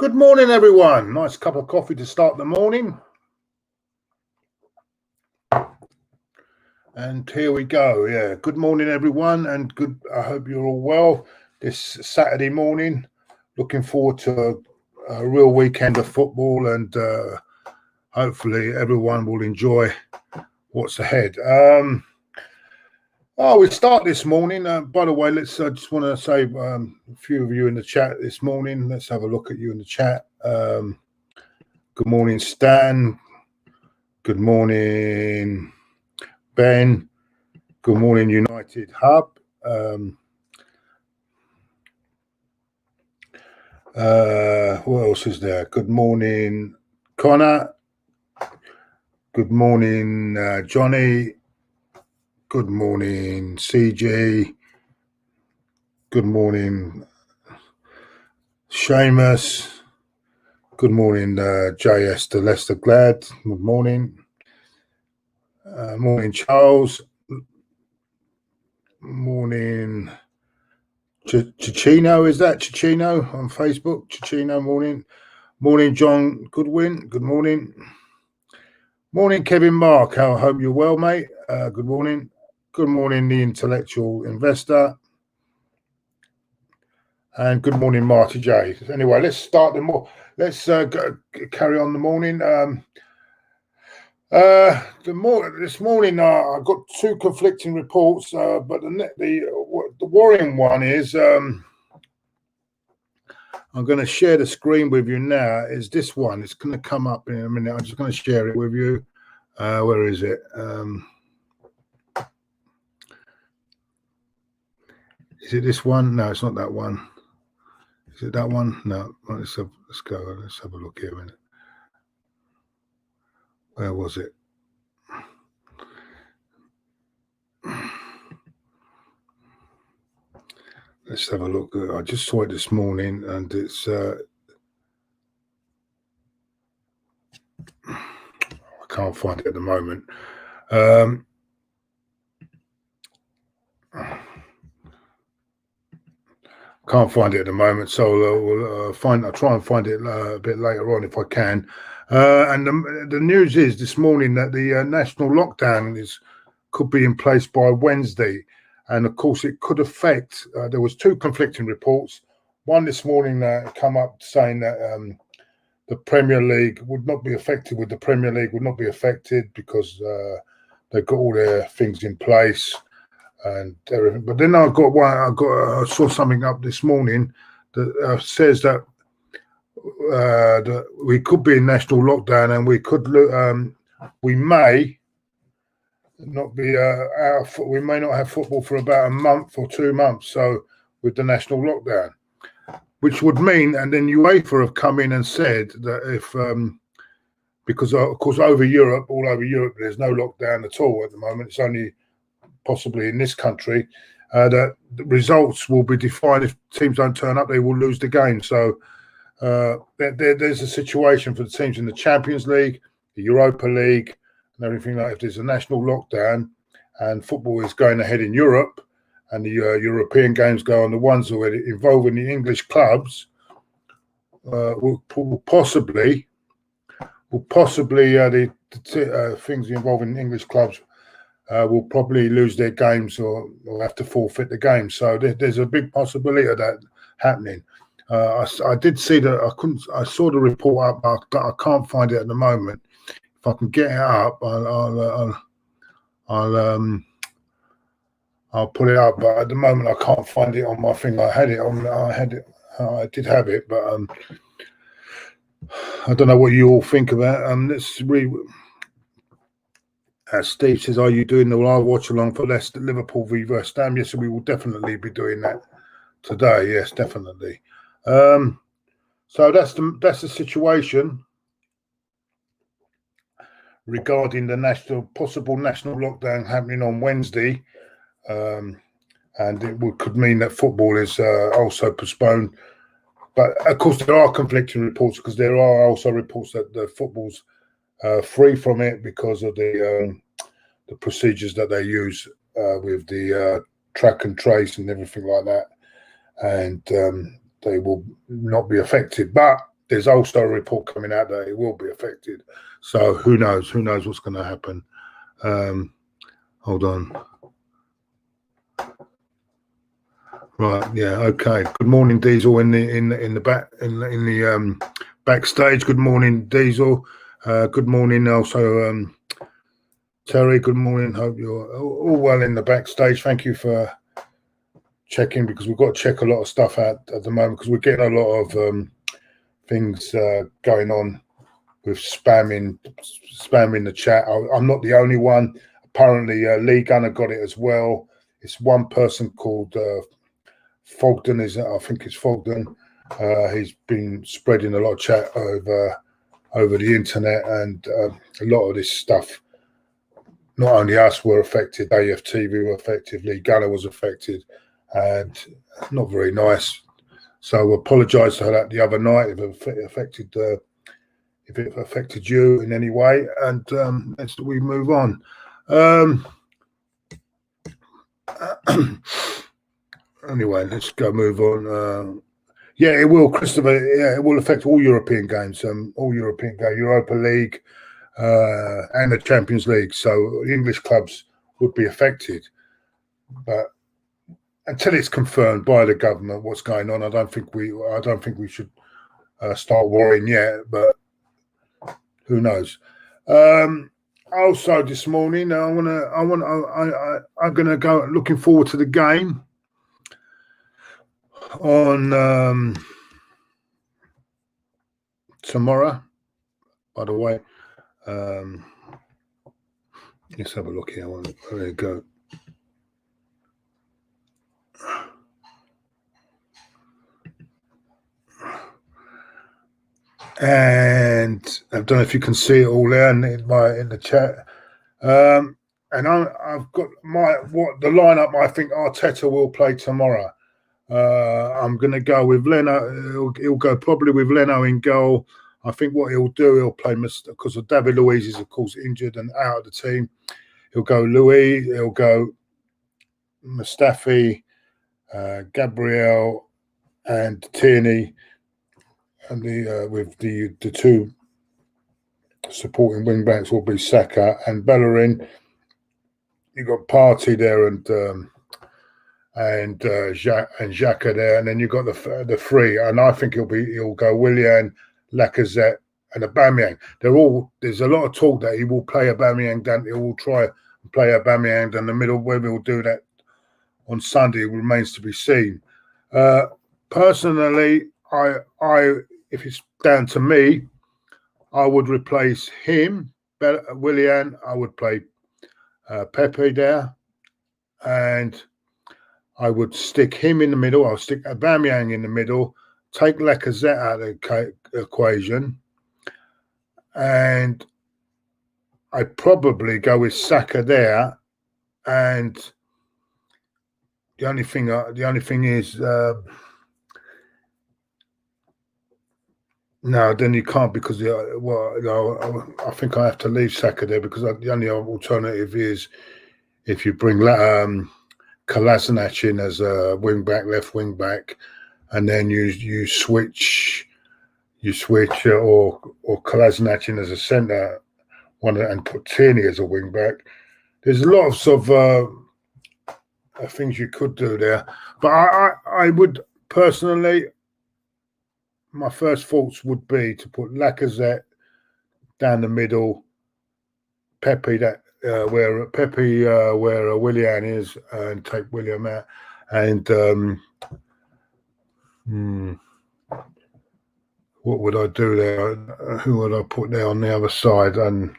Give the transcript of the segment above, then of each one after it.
Good morning, everyone. Nice cup of coffee to start the morning. And here we go. Yeah, good morning, everyone, and good. I hope you're all well this Saturday morning. Looking forward to a real weekend of football, and hopefully everyone will enjoy what's ahead. We start this morning. By the way, I just want to say a few of you in the chat this morning. Let's have a look at you in the chat. Good morning, Stan. Good morning, Ben. Good morning, United Hub. What else is there? Good morning, Connor. Good morning, Johnny. Good morning, CG. Good morning, Seamus. Good morning, JS to Leicester Glad. Good morning. Morning, Charles. Morning, Chichino. Is that Chichino on Facebook? Chichino, morning. Morning, John Goodwin. Good morning. Morning, Kevin Mark. I hope you're well, mate. Good morning. Good morning, the intellectual investor. And good morning, Marty J. Anyway, let's start let's carry on the morning. This morning, I got two conflicting reports, but the worrying one is I'm going to share the screen with you now. Is this one? It's going to come up in a minute. I'm just going to share it with you. Where is it? Is it this one? No, it's not that one. Is it that one? No. Let's go. Let's have a look here a minute. Where was it? Let's have a look. I just saw it this morning, and it's. I can't find it at the moment. Can't find it at the moment, so I'll try and find it a bit later on if I can. And the news is this morning that the national lockdown could be in place by Wednesday, and of course it could affect. There was two conflicting reports. One this morning come up saying that the Premier League would not be affected. The Premier League would not be affected because they've got all their things in place and everything. But then I saw something up this morning that says that we could be in national lockdown, and we may not be we may not have football for about a month or 2 months. So with the national lockdown, which would mean, and then UEFA have come in and said that if because of course all over Europe, there's no lockdown at all at the moment. It's only possibly in this country, that the results will be defined. If teams don't turn up, they will lose the game. So there's a situation for the teams in the Champions League, the Europa League, and everything like that. If there's a national lockdown and football is going ahead in Europe, and the European games go on, the ones who are involving the English clubs will possibly the things involving English clubs will probably lose their games or have to forfeit the game. So there's a big possibility of that happening. I did see that. I saw the report up, but I can't find it at the moment. If I can get it up, I'll put it up. But at the moment, I can't find it on my thing. I did have it, but I don't know what you all think about. Let's read. Steve says, "Are you doing the live watch along for Liverpool v West Ham?" Yes, we will definitely be doing that today. Yes, definitely. So that's the situation regarding the possible national lockdown happening on Wednesday, and it could mean that football is also postponed. But of course, there are conflicting reports, because there are also reports that the football's free from it because of the procedures that they use with the track and trace and everything like that, and they will not be affected. But there's also a report coming out that it will be affected. So who knows? Who knows what's going to happen? Hold on. Right, yeah, okay. Good morning, Diesel, in the backstage. Good morning, Diesel. Good morning, also Terry. Good morning. Hope you're all well in the backstage. Thank you for checking, because we've got to check a lot of stuff out at the moment, because we're getting a lot of things going on with spamming the chat. I'm not the only one. Apparently, Lee Gunner got it as well. It's one person called Fogden, I think it's Fogden. He's been spreading a lot of chat over the internet, and a lot of this stuff. Not only us were affected, AFTV were affected, Lee Gunner was affected, and not very nice. So apologise for that the other night if it affected you in any way, and we move on. Anyway, let's go move on. Yeah, it will, Christopher. Yeah, it will affect all European games, Europa League, and the Champions League. So English clubs would be affected, but until it's confirmed by the government what's going on, I don't think we should start worrying yet. But who knows? Also, this morning, I'm gonna go. Looking forward to the game on tomorrow. By the way, let's have a look here. There you go. And I don't know if you can see it all there in the chat. And I've got the lineup I think Arteta will play tomorrow. I'm going to go with Leno. He'll go probably with Leno in goal. I think what he'll do, he'll play, because of David Luiz is of course injured and out of the team. He'll go Luiz. He'll go Mustafi, Gabriel, and Tierney, and with the two supporting wing backs will be Saka and Bellerin. You've got Partey there and Xhaka there, and then you've got the three. And I think he'll go Willian, Lacazette, and Aubameyang. There's a lot of talk that he will play Aubameyang down. He will try and play Aubameyang down the middle. Whether he'll do that on Sunday remains to be seen. Personally, I if it's down to me, I would replace him, Willian. I would play Pepe there, and I would stick him in the middle. I'll stick Aubameyang in the middle, take Lacazette out of the equation, and I'd probably go with Saka there. And the only thing is, no, then you can't, because I think I have to leave Saka there, because the only alternative is if you bring Kolasinac in as a left wing back, and then you switch or Kolasinac in as a centre and put Tierney as a wing back. There's lots of things you could do there, but I would personally, my first thoughts would be to put Lacazette down the middle, Pepe where Willian is, and take William out, and what would I do there? Who would I put there on the other side? And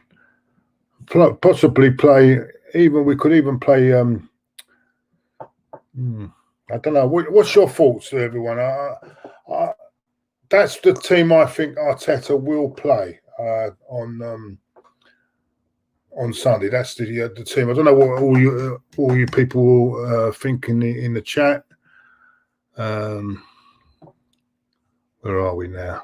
possibly play. We could even play. I don't know. What's your thoughts, everyone? That's the team I think Arteta will play on Sunday. That's the team. I don't know what all you people think in the chat. Where are we now?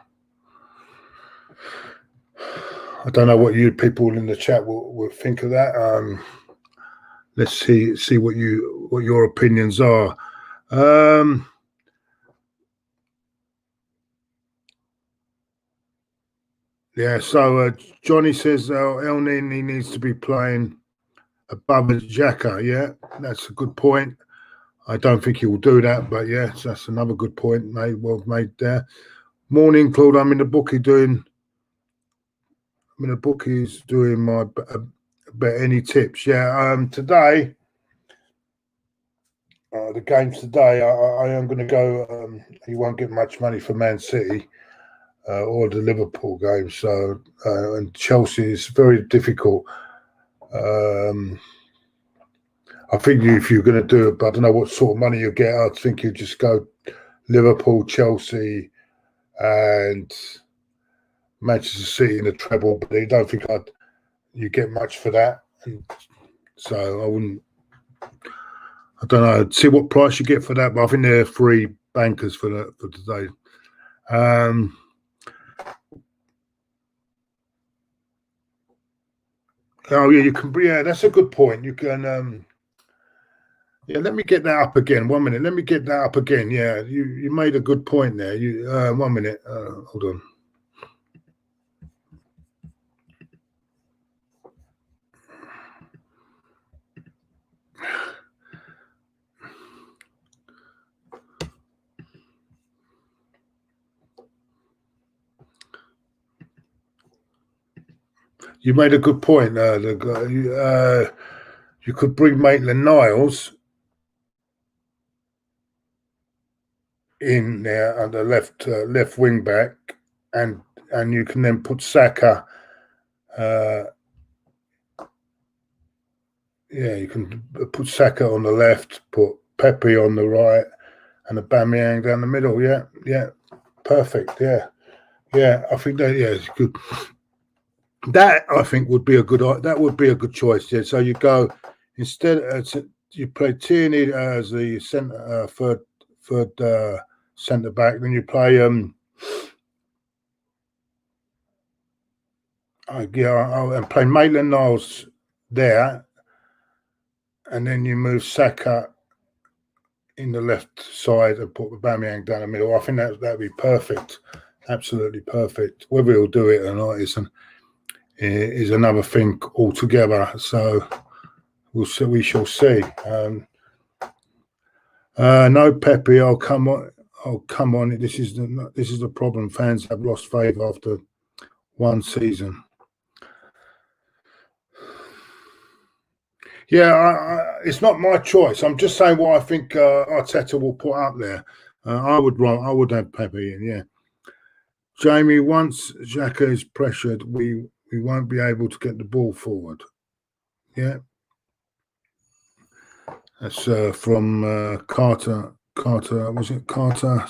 I don't know what you people in the chat will think of that. Let's see what your opinions are. Yeah, so Johnny says El Nini needs to be playing above Xhaka. Yeah, that's a good point. I don't think he will do that, but yes, that's another good point well made there. Morning, Claude. I'm in the bookies doing my bet. Any tips? Yeah, today, the games today, I am going to go. You won't get much money for Man City or the Liverpool game. So, and Chelsea is very difficult. I think if you're going to do it, but I don't know what sort of money you get. I think you just go Liverpool, Chelsea, and Manchester City in the treble. But I don't think you get much for that. And so I wouldn't. I don't know. See what price you get for that. But I think there are 3 bankers for today. Oh yeah, you can. Yeah, that's a good point. You can. Yeah, let me get that up again. 1 minute. Let me get that up again. Yeah, you made a good point there. 1 minute. Hold on. You made a good point. You could bring Maitland-Niles in there at the left wing back, and you can then put Saka. Yeah, you can put Saka on the left, put Pepe on the right, and Aubameyang down the middle. Yeah, perfect. Yeah, I think that. Yeah, it's good. That I think would be a good. That would be a good choice. Yeah. So you go instead. You play Tierney as the centre, third centre back. Then you play and play Maitland-Niles there, and then you move Saka in the left side and put Aubameyang down the middle. I think that'd be perfect, absolutely perfect. Whether he'll do it or not is another thing altogether. So we shall see. No Pepe. Oh come on! This is the problem. Fans have lost faith after one season. Yeah, it's not my choice. I'm just saying what I think Arteta will put up there. I would have Pepe in. Yeah, Jamie. Once Xhaka is pressured, we won't be able to get the ball forward. Yeah, that's from Carter. Carter, was it Carter?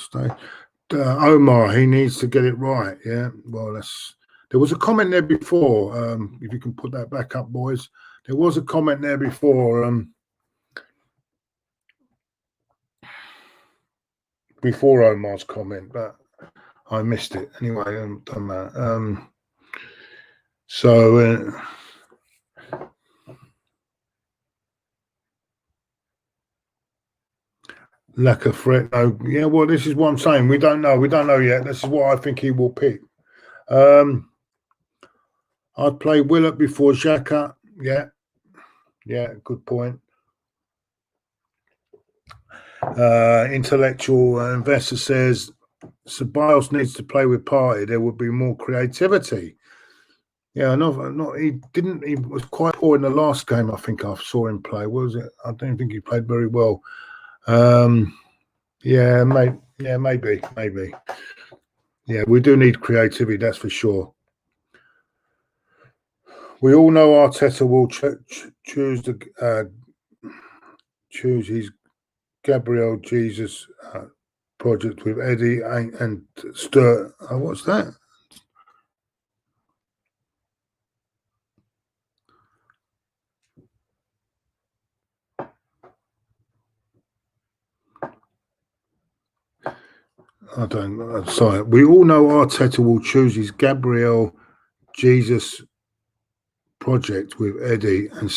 Omar, he needs to get it right. Yeah, well, there was a comment there before. If you can put that back up, boys. There was a comment there before. Before Omar's comment, but I missed it anyway. I haven't done that. Lack of threat. No, yeah. Well, this is what I'm saying. We don't know. We don't know yet. This is what I think he will pick. I'd play Willett before Xhaka. Yeah, good point. Intellectual investor says Ceballos needs to play with Partey. There would be more creativity. Yeah, he didn't. He was quite poor in the last game. I think I saw him play. What was it? I don't think he played very well. Yeah, maybe. Yeah, we do need creativity. That's for sure. We all know Arteta will choose his Gabriel Jesus project with Eddie and Sturt. What's that? I don't know. Sorry. We all know Arteta will choose his Gabriel Jesus project with Eddie and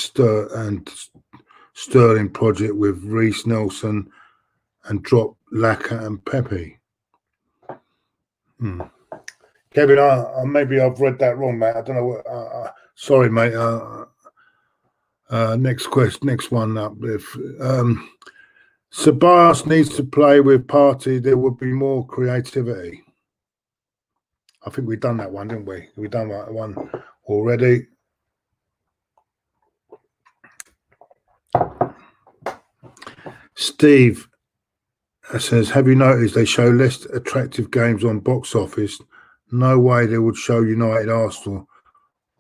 Sterling project with Reece Nelson and drop Laka and Pepe. Kevin, maybe I've read that wrong, mate. I don't know what. Sorry, mate. Next one up. If Ceballos needs to play with Partey, there would be more creativity. I think we've done that one, didn't we? We've done that one already. Steve says, have you noticed they show less attractive games on box office? No way they would show United Arsenal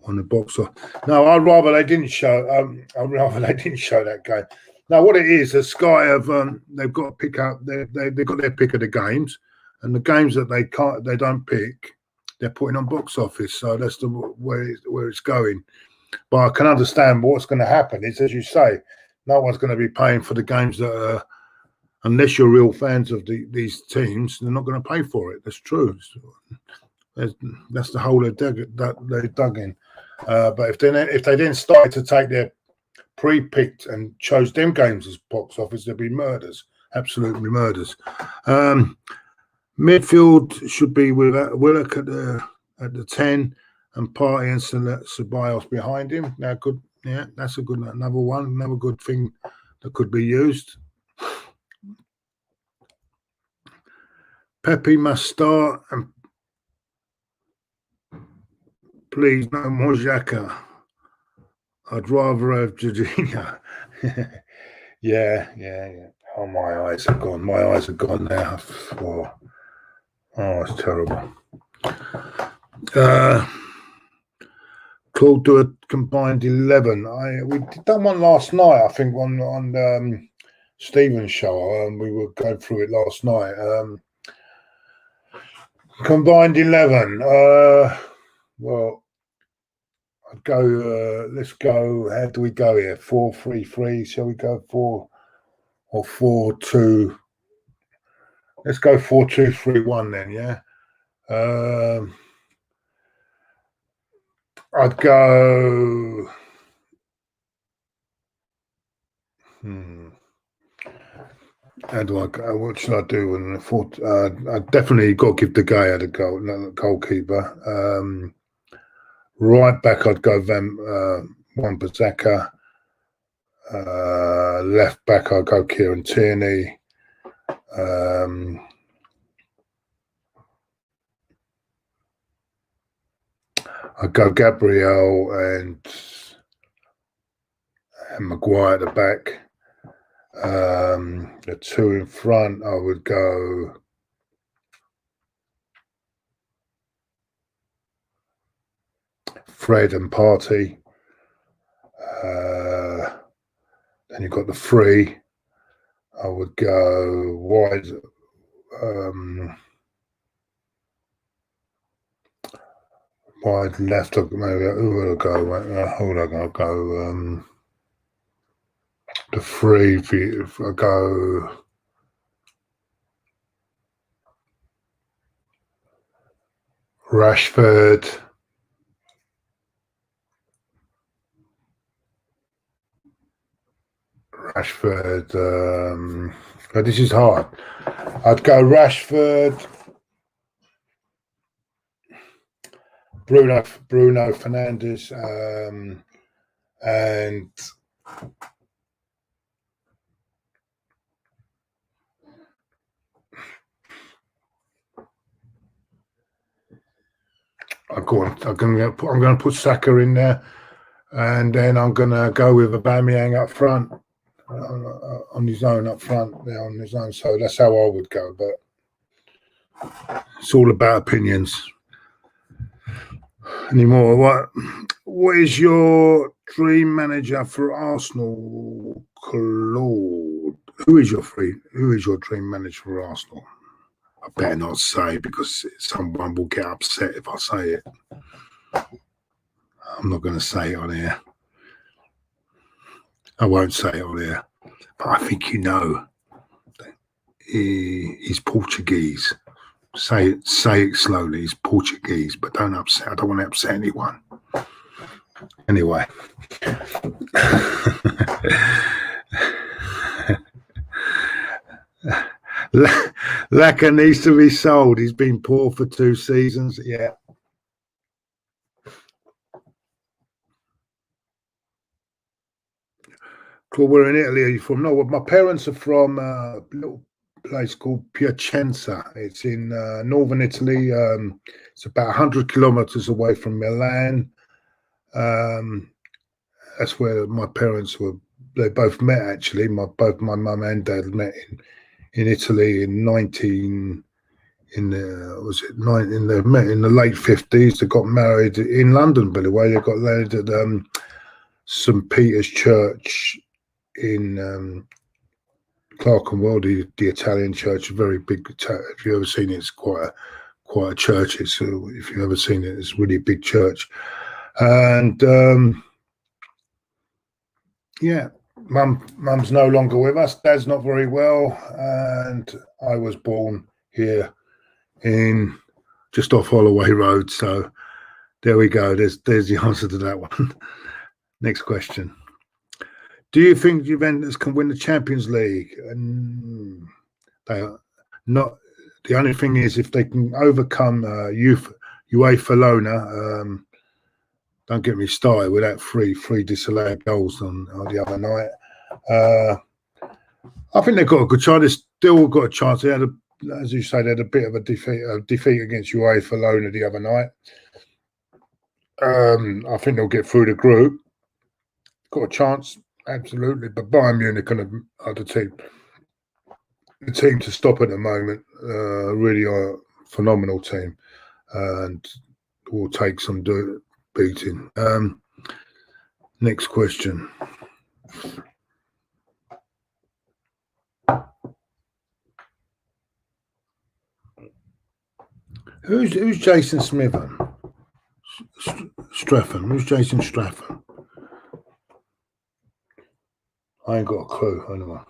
on the box office. No, I'd rather they didn't show. I'd rather they didn't show that game. Now, what it is, the Sky have they've got to pick up. They've got their pick of the games, and the games that they don't pick, they're putting on box office. So that's the where it's going. But I can understand what's going to happen. Is, as you say, no one's going to be paying for the games that are, unless you're real fans of these teams, they're not going to pay for it. That's true. That's the hole they dug in. But if they then started to take their pre-picked and chose them games as box office, there'd be murders, absolutely murders. Midfield should be with Willock at the 10 and Partey and Ceballos behind him. Now, good, yeah, that's a good another good thing that could be used. Pepe must start, and please no more Xhaka. I'd rather have Jorginho. yeah. Oh, my eyes are gone. My eyes are gone now. Oh, it's terrible. Claude do a combined 11. We done one last night, I think, on Stephen's show. We were going through it last night. Combined 11. Well, I'd go. Let's go. How do we go here? 4-3-3. Shall we go 4 or 4-2? Let's go 4-2-3-1 then. Yeah. I'd go. How do I go? What should I do? I definitely got to give the guy the goalkeeper. Right back, I'd go Wan-Bissaka. Left back, I'd go Kieran Tierney. I'd go Gabriel and Maguire at the back. The two in front, I would go Fred and Partey. Then you've got the three. I would go wide. Wide left. Maybe who will I go? I'll go. The three. If I go. Rashford. But this is hard. I'd go Rashford, Bruno Fernandes, and I'm going to put Saka in there, and then I'm going to go with Aubameyang up front. On his own up front, on his own. So that's how I would go. But it's all about opinions. Anymore? What is your dream manager for Arsenal, Claude? Who is your dream manager for Arsenal? I better not say, because someone will get upset if I say it. I'm not going to say it on here. I won't say it on here, but I think you know. He's Portuguese. Say it slowly. He's Portuguese, but don't upset. I don't want to upset anyone. Anyway. Laka needs to be sold. He's been poor for 2 seasons. Yeah, Claude, where in Italy are you from? No, well, my parents are from a little place called Piacenza. It's in northern Italy. It's about 100 kilometers away from Milan. That's where my parents were. They both met actually. Both my mum and dad met in Italy in 19 in the was it nine in the met in the late 50s. They got married in London, by the way. They got married at St Peter's Church in Clerkenwell, the Italian church, a very big. If you've ever seen it, it's quite a church. It's if you've ever seen it, it's really a big church. And yeah, mum's no longer with us. Dad's not very well, and I was born here in just off Holloway Road. So there we go. There's the answer to that one. Next question. Do you think Juventus can win the Champions League? They are not. The only thing is if they can overcome UEFA Lona. Don't get me started with that three disallowed goals on the other night. I think they've got a good chance. They've still got a chance. They had, as you say, they had a bit of a defeat against UEFA Lona the other night. I think they'll get through the group. Got a chance, absolutely. But Bayern Munich are the team to stop at the moment. Really are a phenomenal team, and will take some beating. Next question. Who's Jason Smithen? Straffen. Who's Jason Straffen? I ain't got a clue. Anyway.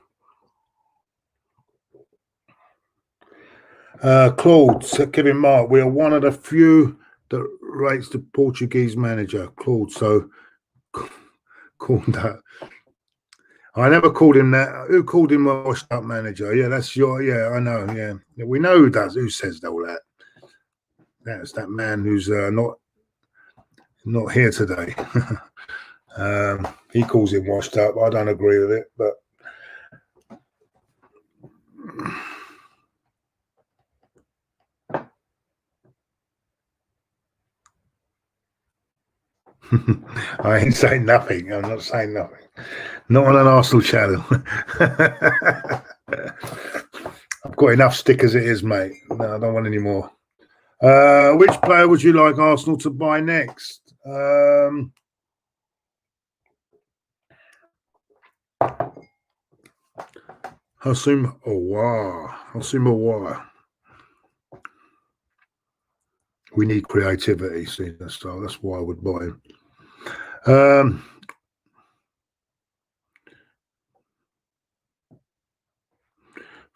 Claude, Kevin Mark. We are one of the few that rates the Portuguese manager, Claude. So called that. I never called him that. Who called him a washed up manager? Yeah, that's your. Yeah, I know. Yeah, we know who does. Who says all that? That's that man who's not here today. He calls him washed up. I don't agree with it, but I ain't saying nothing. I'm not saying nothing. Not on an Arsenal channel. I've got enough stick as it is, mate. No, I don't want any more. Which player would you like Arsenal to buy next? Hassoum Aouar. We need creativity, see that style. That's why I would buy him.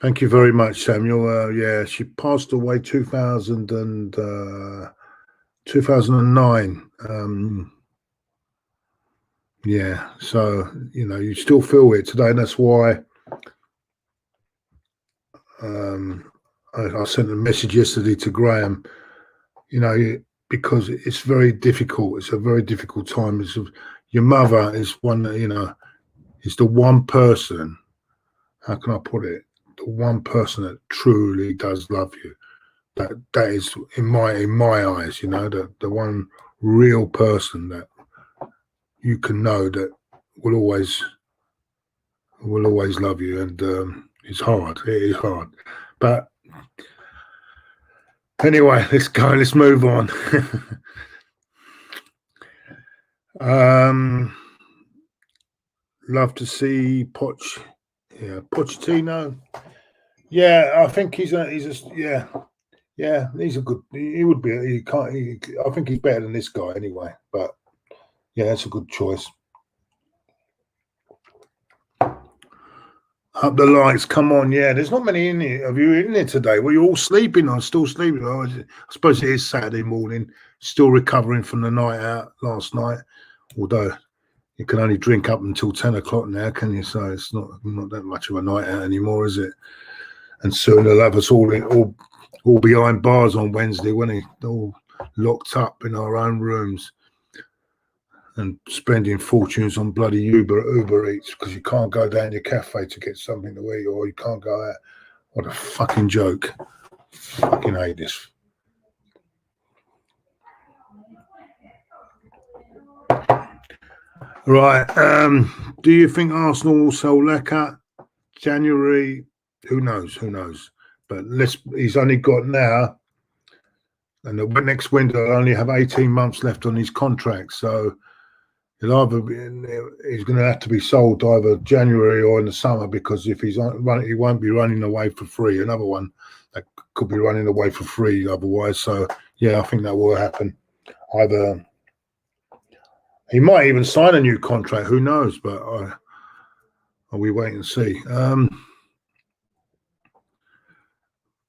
Thank you very much, Samuel. Yeah, she passed away 2009. Yeah, so you still feel it today, and that's why I sent a message yesterday to Graham. Because it's very difficult. It's a very difficult time. Your mother is one that is the one person. How can I put it? The one person that truly does love you. That is in my eyes. The one real person that you can know that will always love you, and it's hard. It is hard, but anyway, let's go. Let's move on. Love to see Pochettino. Yeah, I think he's a yeah. He's a good. He would be. I think he's better than this guy anyway. But yeah, that's a good choice. Up the lights, come on, yeah. There's not many in here. Have you in here today? Well, you're all sleeping. I'm still sleeping. I suppose it is Saturday morning. Still recovering from the night out last night. Although you can only drink up until 10 o'clock now, can you? So it's not that much of a night out anymore, is it? And soon they'll have us all behind bars on Wednesday, when they all locked up in our own rooms. and spending fortunes on bloody Uber Eats because you can't go down your cafe to get something to eat, or you can't go out. What a fucking joke. Fucking hate this. Right. Do you think Arsenal will sell Laka January? Who knows? Who knows? But he's only got now, and the next window will only have 18 months left on his contract. So he's going to have to be sold either January or in the summer, because if he won't be running away for free. Another one that could be running away for free otherwise. So yeah, I think that will happen. Either he might even sign a new contract. Who knows? But we wait and see.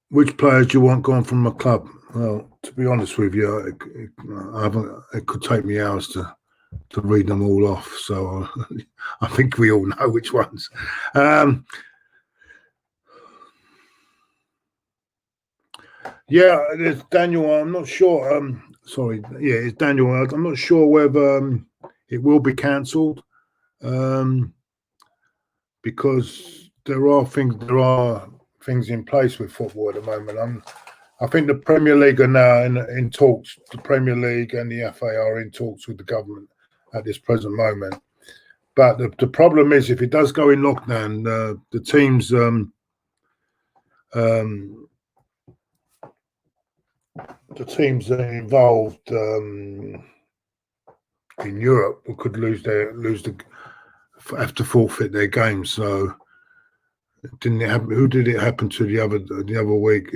Which players do you want gone from a club? Well, to be honest with you, it could take me hours to read them all off. So I think we all know which ones. Yeah, there's Daniel. I'm not sure. Sorry. Yeah, it's Daniel. I'm not sure whether it will be cancelled, because there are things in place with football at the moment. I think the Premier League are now in talks. The Premier League and the FA are in talks with the government at this present moment. But the problem is, if it does go in lockdown, the teams involved in Europe could have to forfeit their games. So didn't it happen? Who did it happen to the other week?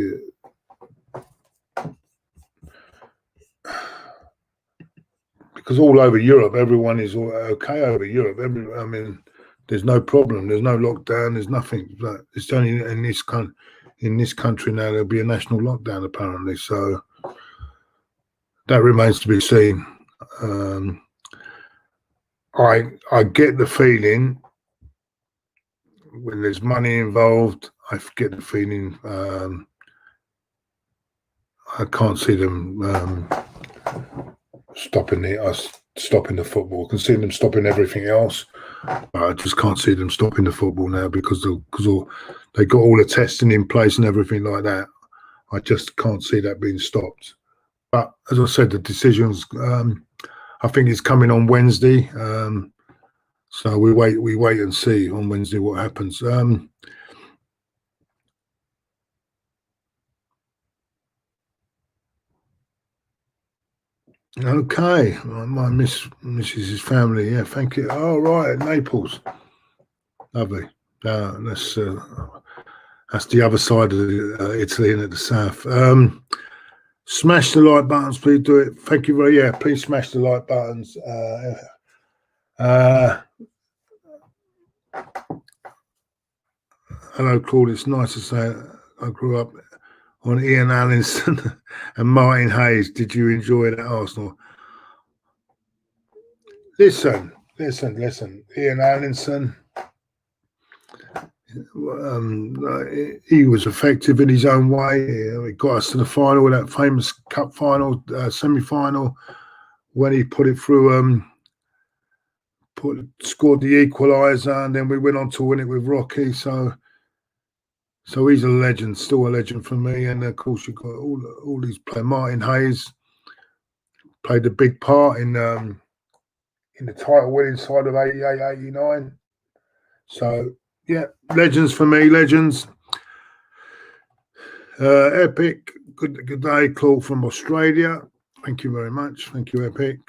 Because all over Europe, everyone is okay over Europe. I mean, there's no problem. There's no lockdown. There's nothing. It's only in this country now there'll be a national lockdown apparently. So that remains to be seen. I get the feeling when there's money involved, I get the feeling I can't see them stopping the football. I can see them stopping everything else. I just can't see them stopping the football now because they got all the testing in place and everything like that. I just can't see that being stopped. But as I said, the decisions, I think it's coming on Wednesday. So we wait and see on Wednesday what happens. Okay, my Mrs.'s family. Yeah, thank you. Oh, right, Naples, lovely. That's the other side of Italy and at the south. Smash the like buttons, please do it. Thank you very. Yeah, please smash the like buttons. Hello, Claude. It's nice to say I grew up on Ian Allinson and Martin Hayes. Did you enjoy that Arsenal? Listen. Ian Allinson, he was effective in his own way. He got us to the final, that famous cup final, semi-final, when he put it through, scored the equaliser, and then we went on to win it with Rocky. So he's a legend, still a legend for me. And of course, you've got all these players. Martin Hayes played a big part in the title winning side of 88-89. So yeah, legends for me, legends. Epic, good day, Claude from Australia. Thank you very much. Thank you, Epic.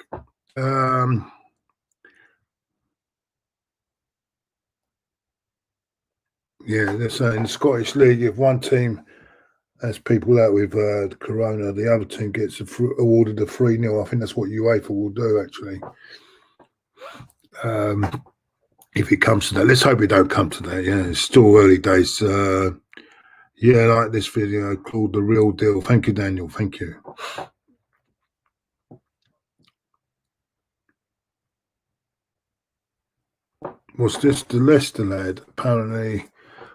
Yeah, they're saying the Scottish League, if one team has people out with the corona, the other team gets awarded a 3-0. I think that's what UEFA will do, actually. If it comes to that. Let's hope it don't come to that. Yeah, it's still early days. Yeah, like this video called The Real Deal. Thank you, Daniel. Thank you. What's this? The Leicester lad, apparently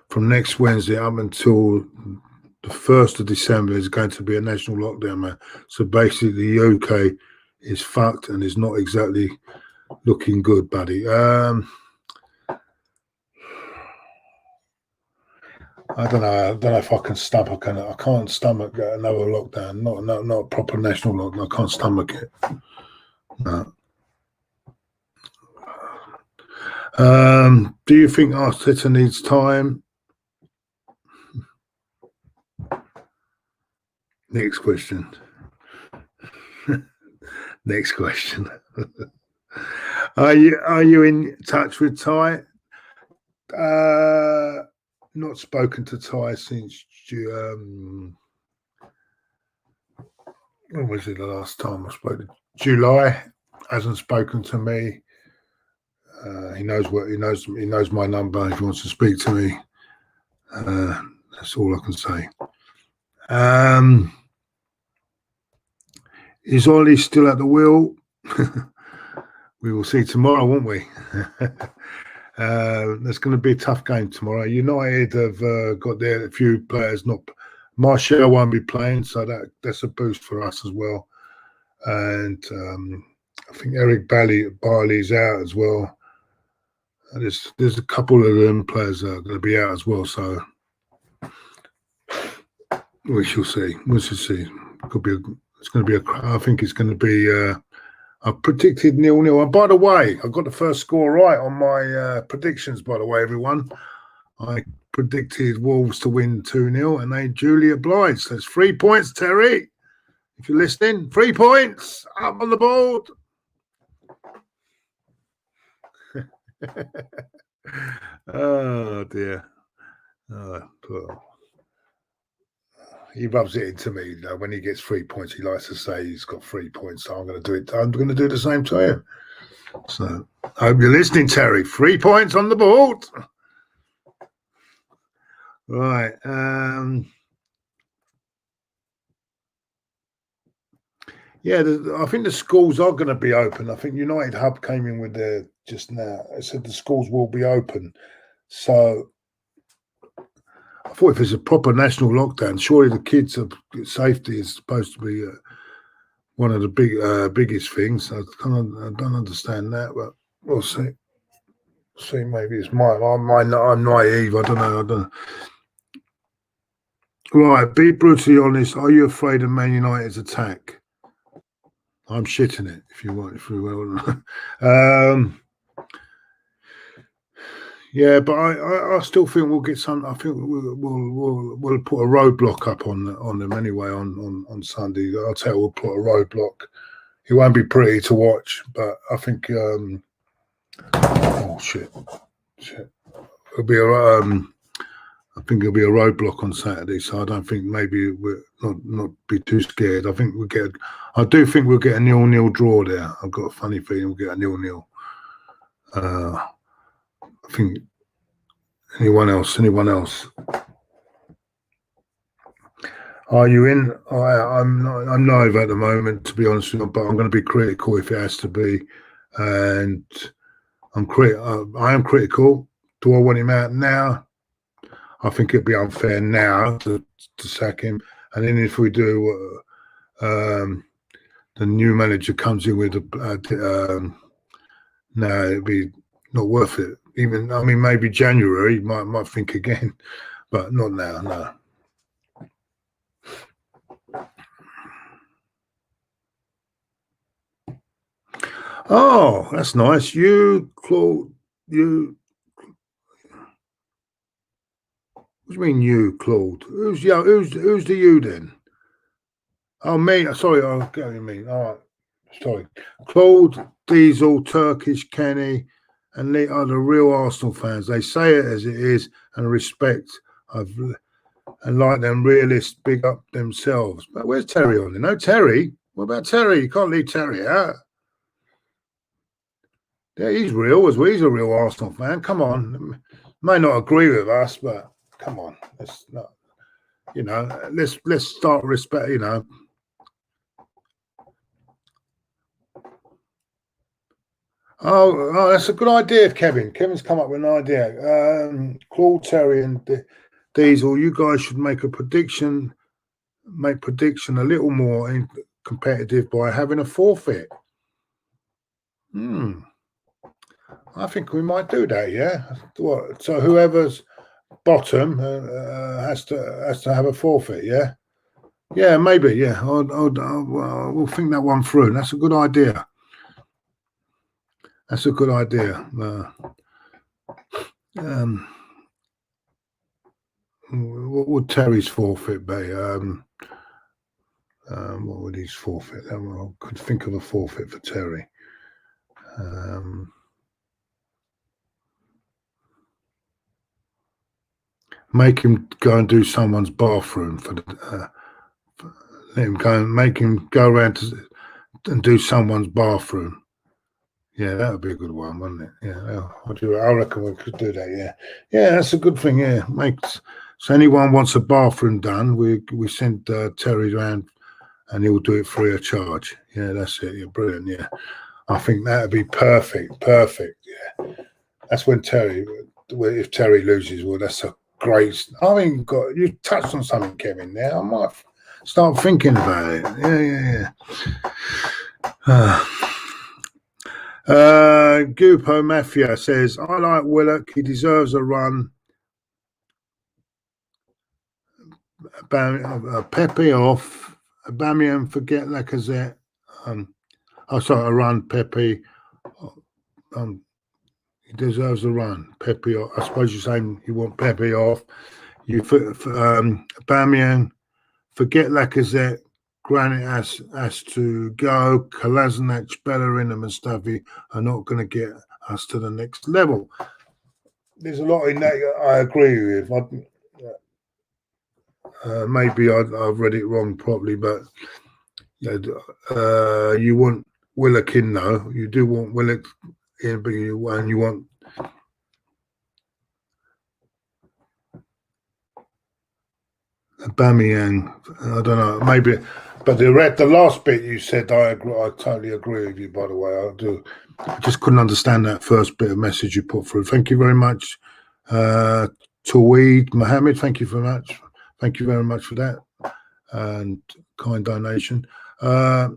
from next Wednesday up until the 1st of December is going to be a national lockdown, man. So basically the UK is fucked and is not exactly looking good, buddy. I don't know if I can stomach it. I can't stomach another lockdown. Not a proper national lockdown. I can't stomach it. No. Do you think Arteta needs time? Next question. Next question. Are you in touch with Ty? Not spoken to Ty since when was it the last time I spoke to July? Hasn't spoken to me. He knows my number if he wants to speak to me. That's all I can say. Is Ollie still at the wheel? We will see tomorrow, won't we? That's going to be a tough game tomorrow. United have got a few players not. Martial won't be playing, so that's a boost for us as well. And I think Eric Bailey's out as well. There's a couple of them players that are going to be out as well, so we shall see. We shall see. It's going to be I think it's going to be. I predicted 0-0. And by the way, I got the first score right on my predictions. By the way, everyone, I predicted Wolves to win 2-0, and they duly obliged. There's 3 points, Terry. If you're listening, 3 points up on the board. Oh dear. He rubs it into me though. When he gets 3 points, he likes to say he's got 3 points. So I'm going to do it. I'm going to do the same to him. So I hope you're listening, Terry. 3 points on the board. Right. Yeah, I think the schools are going to be open. I think United Hub came in with just now. It said the schools will be open. So I thought if it's a proper national lockdown, surely the kids' safety is supposed to be one of the biggest things. I don't understand that, but we'll see. See, maybe it's mine. I'm naive. I don't know. Right, be brutally honest. Are you afraid of Man United's attack? I'm shitting it. If you will. Yeah, but I still think we'll get some. I think we'll put a roadblock up on them anyway on Sunday. I'll tell you, we'll put a roadblock. It won't be pretty to watch, but I think. Oh shit! It'll be I think it'll be a roadblock on Saturday, so I don't think maybe we're not be too scared. I think I do think we'll get a 0-0 draw there. I've got a funny feeling we'll get a 0-0. I think anyone else? Are you in? I'm live at the moment, to be honest with you, but I'm going to be critical if it has to be, and I am critical. Do I want him out now? I think it'd be unfair now to sack him, and then if we do, the new manager comes in with no, it'd be not worth it. Even maybe January might think again, but not now. No. Oh, that's nice. You, Claude. You. What do you mean, you, Claude? Who's the you then? Oh, me. Sorry, I get what you mean. All right. Sorry. Claude, Diesel, Turkish, Kenny, and they are the real Arsenal fans. They say it as it is and respect. And like them realists, big up themselves. But where's Terry on there? No Terry. What about Terry? You can't leave Terry out. Yeah, he's real as well. He's a real Arsenal fan. Come on. May not agree with us, but come on. Let's not, let's start respect, Oh, that's a good idea, Kevin. Kevin's come up with an idea. Claude, Terry, and Diesel, you guys should make prediction a little more competitive by having a forfeit. I think we might do that. Yeah. What? So whoever's bottom has to have a forfeit. Yeah. Yeah, maybe. Yeah, we'll think that one through. That's a good idea. That's a good idea. What would Terry's forfeit be? What would his forfeit? I could think of a forfeit for Terry. Make him go and do someone's bathroom let him go and make him go around and do someone's bathroom. Yeah, that would be a good one, wouldn't it? Yeah, I reckon we could do that. Yeah, that's a good thing. Yeah, so anyone wants a bathroom done, we send Terry around, and he'll do it free of charge. Yeah, that's it. Yeah, brilliant. Yeah, I think that would be perfect. Perfect. Yeah, that's when if Terry loses, well, that's a great. I mean, you touched on something, Kevin. There, I might start thinking about it. Yeah. Gupo Mafia says, I like Willock. He deserves a run. Pepe off. Aubameyang, forget Lacazette. A run, Pepe. He deserves a run. Pepe off. I suppose you're saying you want Pepe off. Aubameyang, forget Lacazette. Granit has to go. Kolasinac, Bellerin and Mustafi are not going to get us to the next level. There's a lot in that I agree with. Maybe I've read it wrong properly, but you want Willock in, though. You do want Willock in, but you want Aubameyang. I don't know, maybe. But the last bit you said, I totally agree with you, by the way. I do. I just couldn't understand that first bit of message you put through. Thank you very much. Taweed Mohammed, thank you very much. Thank you very much for that and kind donation. I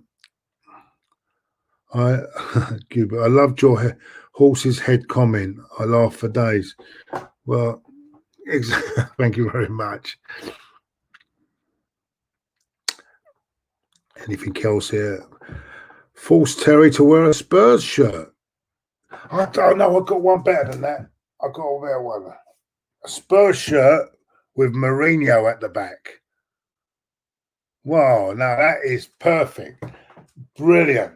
loved your horse's head comment. I laughed for days. Well, thank you very much. Anything else here? Force Terry to wear a Spurs shirt. I don't know. I got one better than that. I got a better one. A Spurs shirt with Mourinho at the back. Wow, now that is perfect. Brilliant.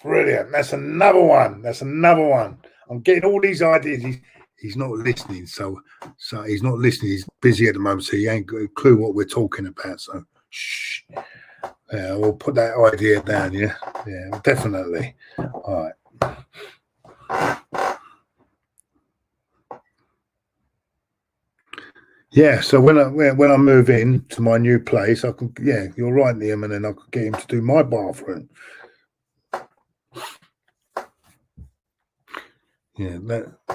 That's another one. I'm getting all these ideas. He's not listening, so he's not listening. He's busy at the moment, so he ain't got a clue what we're talking about. So shh. Yeah, we'll put that idea down. Yeah, definitely. All right. Yeah, so when I move in to my new place, I can. Yeah, you're right, Liam, and then I could get him to do my bathroom. Yeah,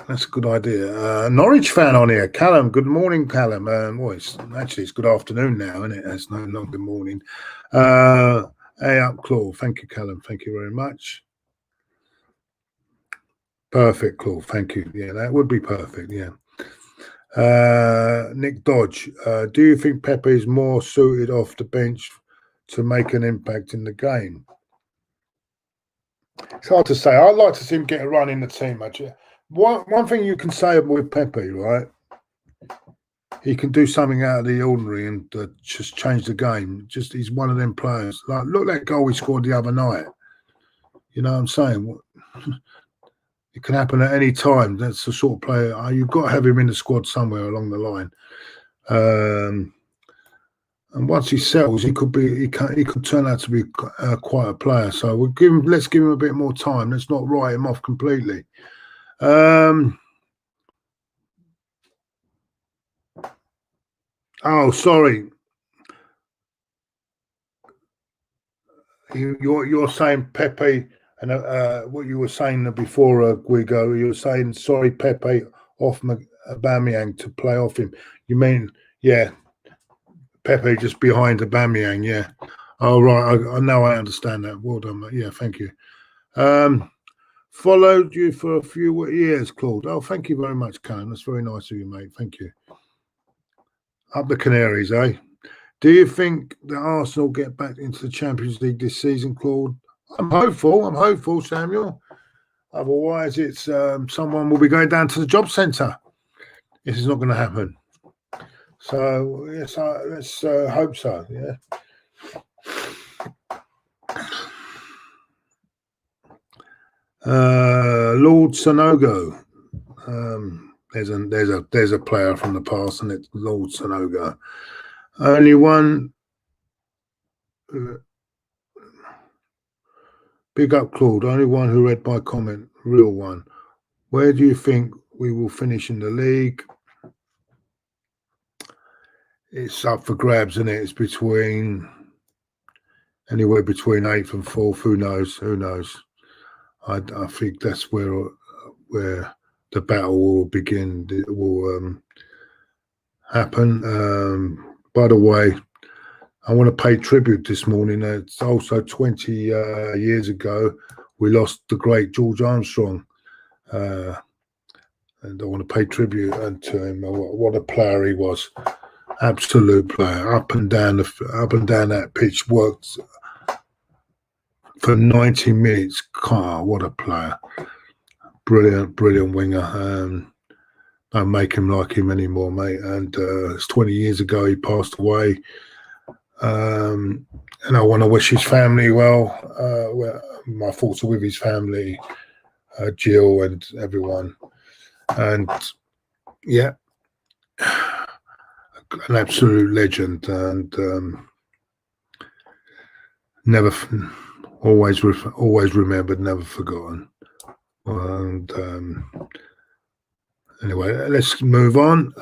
that's a good idea. Norwich fan on here, Callum. Good morning, Callum. It's good afternoon now, isn't it? It's no longer morning. Hey up, Claude. Thank you, Callum. Thank you very much. Perfect, Claude. Thank you. Yeah, that would be perfect. Yeah. Nick Dodge. Do you think Pepe is more suited off the bench to make an impact in the game? It's hard to say. I'd like to see him get a run in the team, actually. One thing you can say with Pepe, right? He can do something out of the ordinary and just change the game. He's one of them players. Like, look at that goal he scored the other night. You know what I'm saying? It can happen at any time. That's the sort of player you've got to have him in the squad somewhere along the line. And once he settles, he could turn out to be quite a player. So let's give him a bit more time. Let's not write him off completely. Oh, sorry. You're saying Pepe, and what you were saying before, Guigo. You were saying sorry, Pepe off Aubameyang to play off him. You mean Pepe just behind Aubameyang? Yeah. Oh right, I know. I understand that. Well done, mate. Yeah, thank you. Followed you for a few years, Claude. Oh, thank you very much, Callum. That's very nice of you, mate. Thank you. Up the Canaries, eh? Do you think that Arsenal get back into the Champions League this season, Claude? I'm hopeful, Samuel. Otherwise, it's someone will be going down to the job centre. This is not going to happen. So, yes, let's hope so, yeah. Lord Sonogo. There's a player from the past, and it's Lord Sonogo. Only one. Big up, Claude. Only one who read my comment. Real one. Where do you think we will finish in the league? It's up for grabs, isn't it? It's anywhere between 8th and 4th. Who knows? I think that's where the battle will begin. It will happen. By the way, I want to pay tribute this morning. It's also 20 years ago we lost the great George Armstrong, and I want to pay tribute to him. What a player he was! Absolute player, up and down that pitch, worked for 90 minutes. God, what a player! Brilliant winger. Don't make him like him anymore, mate. And it's 20 years ago he passed away. And I want to wish his family well. My thoughts are with his family, Jill and everyone. And yeah, an absolute legend, and always remembered, never forgotten. And anyway, let's move on.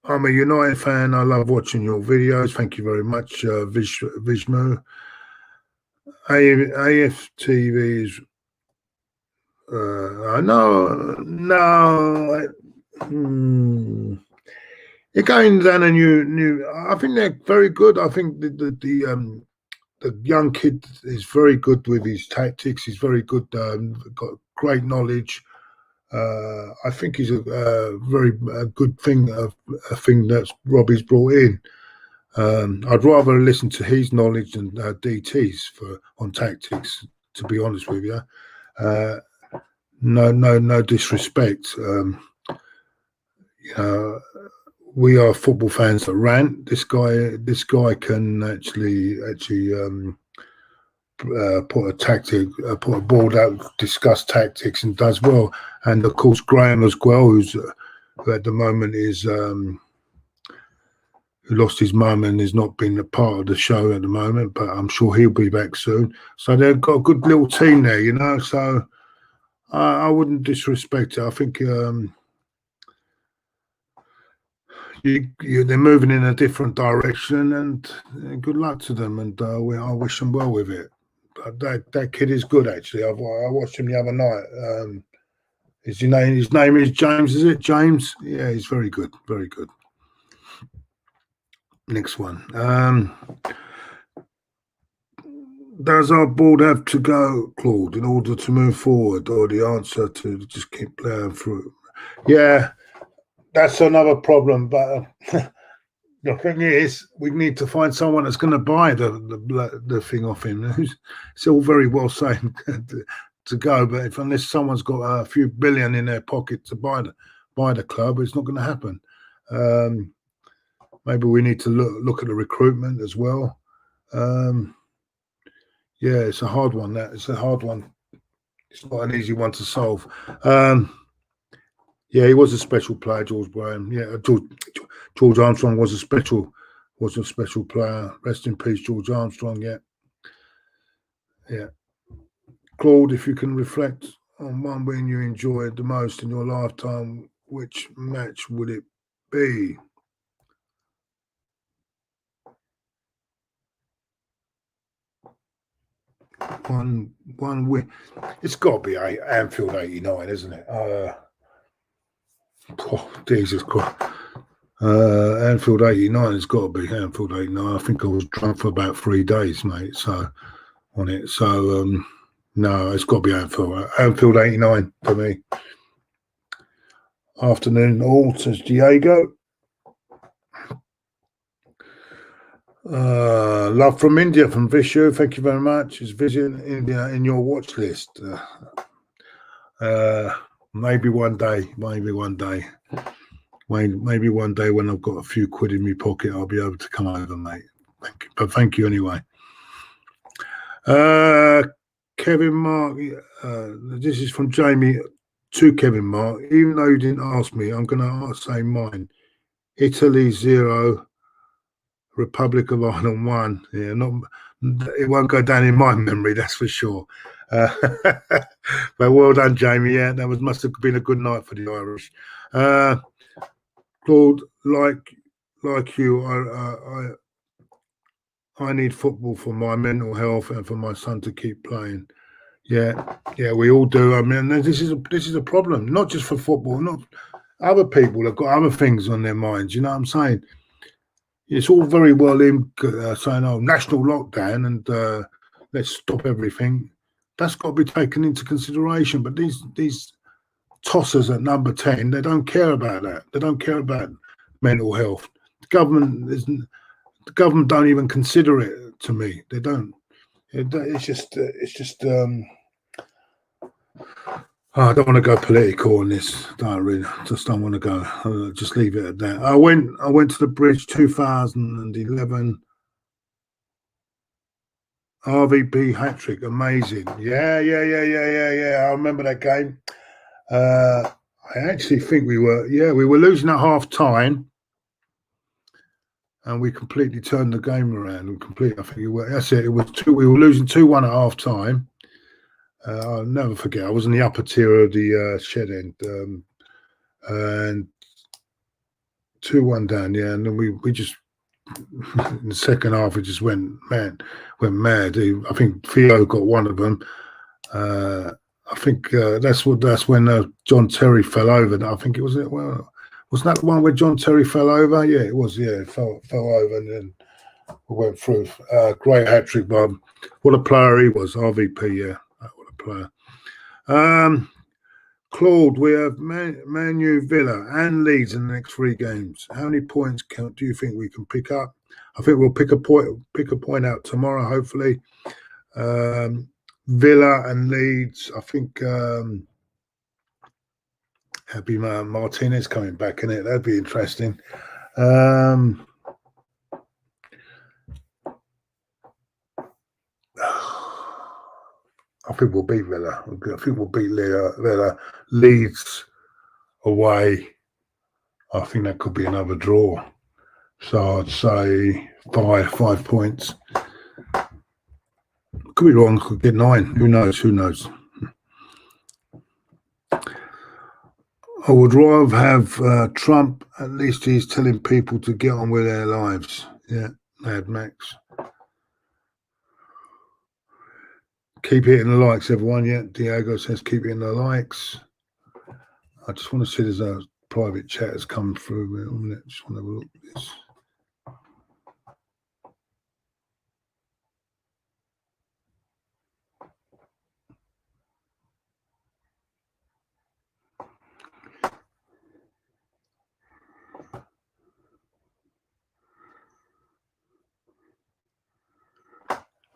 I'm a United fan. I love watching your videos. Thank you very much, Vishnu. AFTV is. You're going down a new. I think they're very good. I think the young kid is very good with his tactics. He's very good. Got great knowledge. I think he's a very good thing. A thing that Robbie's brought in. I'd rather listen to his knowledge than DT's on tactics. To be honest with you, no disrespect. We are football fans that rant. This guy can actually put a board out, discuss tactics, and does well. And of course, Graham as well, who at the moment is who lost his mum and has not been a part of the show at the moment, but I'm sure he'll be back soon. So they've got a good little team there, So I wouldn't disrespect it. I think they're moving in a different direction, and good luck to them. And I wish them well with it. But that kid is good, actually. I watched him the other night. His name is James, is it? James? Yeah, he's very good. Very good. Next one. Does our board have to go, Claude, in order to move forward, or the answer to just keep playing through? Yeah, that's another problem. But the thing is, we need to find someone that's going to buy the thing off him. It's all very well saying to go, but unless someone's got a few billion in their pocket to buy the club, it's not going to happen. Maybe we need to look at the recruitment as well. Yeah, it's a hard one. It's a hard one. It's not an easy one to solve. Yeah, he was a special player, George Graham. Yeah, George Armstrong was a special player. Rest in peace, George Armstrong. Yeah. Claude, if you can reflect on one win you enjoyed the most in your lifetime, which match would it be? One win. It's got to be Anfield '89, isn't it? Jesus Christ. Anfield '89 has got to be Anfield '89. I think I was drunk for about 3 days, mate. So on it. So No, it's got to be Anfield. Anfield 89 for me. Afternoon all, says Diego. Love from India, from Vishu. Thank you very much. Is visiting India in your watch list? Maybe one day. Maybe one day. Maybe one day when I've got a few quid in my pocket, I'll be able to come over, mate. Thank you. But thank you anyway. Kevin Mark, this is from Jamie to Kevin Mark. Even though you didn't ask me, I'm going to say mine. Italy 0, Republic of Ireland 1. Yeah, it won't go down in my memory, that's for sure. But well done, Jamie. Yeah, that must have been a good night for the Irish. Claude, like you, I need football for my mental health and for my son to keep playing. Yeah, we all do. I mean, this is a problem, not just for football. Not other people have got other things on their minds. You know what I'm saying? It's all very well in saying, "Oh, national lockdown and let's stop everything." That's got to be taken into consideration. But these tossers at number 10, they don't care about that. They don't care about mental health. The government don't even consider it. To me, they don't. It's just. I don't want to go political on this. Just don't want to go. I'll just leave it at that. I went to the bridge 2011. RVP hat trick, amazing. Yeah. I remember that game. I actually think we were losing at half time, and we completely turned the game around. I think that's it. It was we were losing 2-1 at half time. I'll never forget. I was in the upper tier of the shed end, and 2-1 down. Yeah, and then we just in the second half we just went mad. I think Theo got one of them. I think that's when John Terry fell over. I think it was it. Well, wasn't that the one where John Terry fell over? Yeah, it was. Yeah, it fell over and then we went through. Great hat trick, Bob. What a player he was. RVP. Yeah. What a player. Claude, we have Man U, Villa and Leeds in the next 3 games. How many points do you think we can pick up? I think we'll pick a point out tomorrow, hopefully. Villa and Leeds, I think that'd be Martinez coming back in it. That'd be interesting. I think we'll beat Villa. I think we'll beat Villa. Leeds away. I think that could be another draw. So I'd say 5 points. Could be wrong. Could get 9. Who knows? I would rather have Trump. At least he's telling people to get on with their lives. Yeah, Mad Max. Keep hitting the likes, everyone. Yeah, Diego says keep hitting the likes. I just want to see there's a private chat has come through. I just want to have a look at this.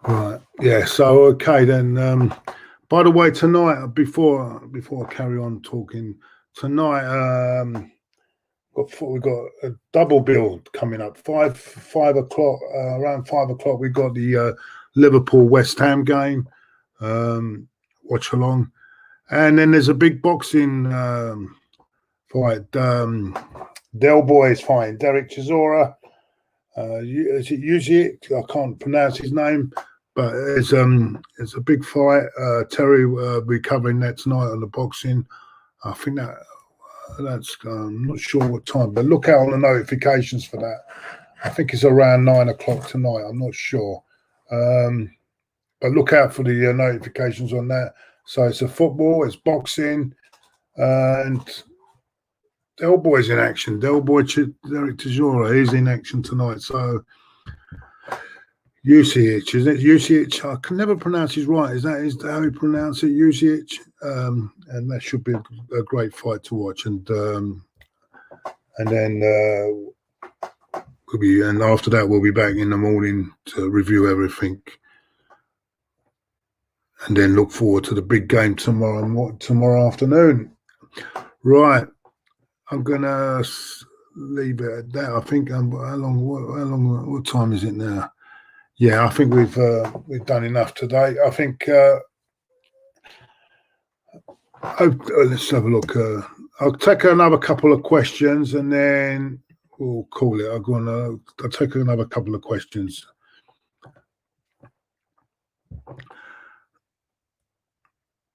Right. Yeah. So okay then. By the way, tonight before I carry on talking, tonight we've got a double build coming up. 5 o'clock. Around 5 o'clock, we got the Liverpool West Ham game. Watch along, and then there's a big boxing fight. Del Boy's fighting Derek Chisora. Is it Usyk? I can't pronounce his name, but it's a big fight. Terry will be covering that tonight on the boxing. I think that's I'm not sure what time, but look out on the notifications for that. I think it's around 9 o'clock tonight. I'm not sure, but look out for the notifications on that. So it's a football, it's boxing, and Del Boy's in action. Del Boy, Derek Chisora, he's in action tonight. So Usich, isn't it? Usich, I can never pronounce his right. Is that how you pronounce it? Usich, and that should be a great fight to watch. And then and after that we'll be back in the morning to review everything, and then look forward to the big game tomorrow afternoon. Right, I'm gonna leave it at that. I think how long? What time is it now? Yeah, I think we've done enough today. I think. Let's have a look. I'll take another couple of questions and then we'll call it. I'll take another couple of questions.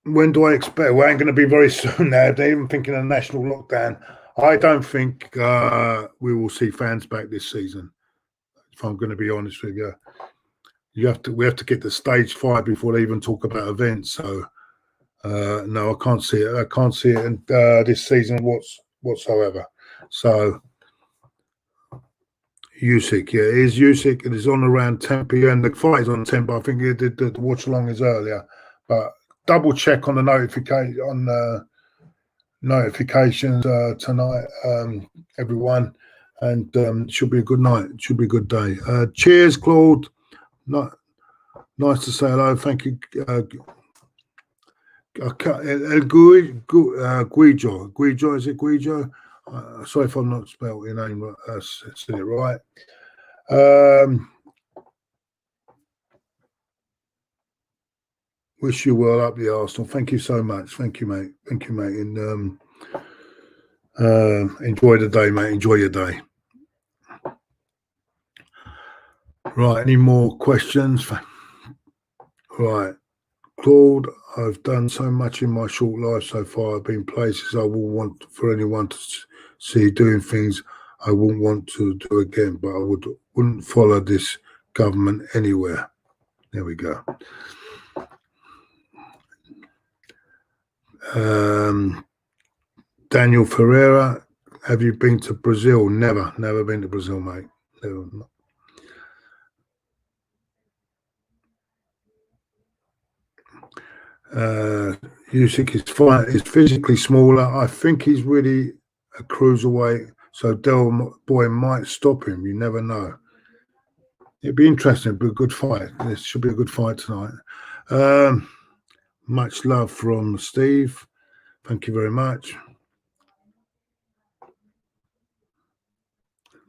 When do I expect? We ain't going to be very soon now. They're even thinking of national lockdown. I don't think we will see fans back this season. If I'm going to be honest with you, we have to get to stage 5 before they even talk about events. So no, I can't see it. I can't see it in, this season whatsoever. So Usyk, yeah, it is Usyk. It is on around 10 p.m. The fight is on 10, but I think the watch along is earlier. But double check on the notifications tonight, everyone, and it should be a good night. It should be a good day. Cheers, Claude. Nice to say hello. Thank you. Guijo, is it Guijo? Sorry if I'm not spelled your name said it right. Wish you well up the Arsenal. Thank you so much. Thank you, mate. Thank you, mate. And enjoy the day, mate. Enjoy your day. Right. Any more questions? Right. Claude, I've done so much in my short life so far. I've been places I wouldn't want for anyone to see, doing things I wouldn't want to do again, but I wouldn't follow this government anywhere. There we go. Daniel Ferreira, have you been to Brazil? Never been to Brazil, mate. Never. Usyk is physically smaller. I think he's really a cruiserweight, so Del Boy might stop him. You never know. It'd be interesting. It'd be a good fight. This should be a good fight tonight. Much love from Steve. Thank you very much.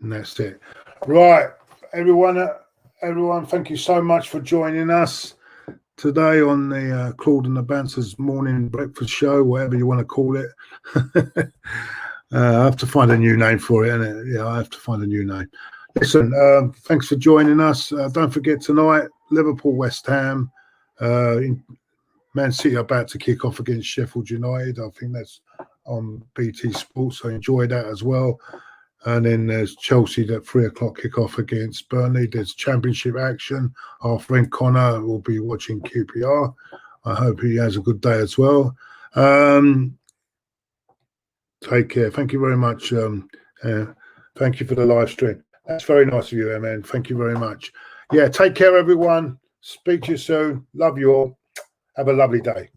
And that's it. Right, everyone, thank you so much for joining us today on the Claude and the Bouncers morning breakfast show, whatever you want to call it. I have to find a new name for it, innit? Yeah, I have to find a new name. Listen, thanks for joining us. Don't forget tonight, Liverpool, West Ham, Man City are about to kick off against Sheffield United. I think that's on BT Sports, so enjoy that as well. And then there's Chelsea at 3 o'clock kick off against Burnley. There's championship action. Our friend Connor will be watching QPR. I hope he has a good day as well. Take care. Thank you very much. Thank you for the live stream. That's very nice of you, man. Thank you very much. Yeah, take care, everyone. Speak to you soon. Love you all. Have a lovely day.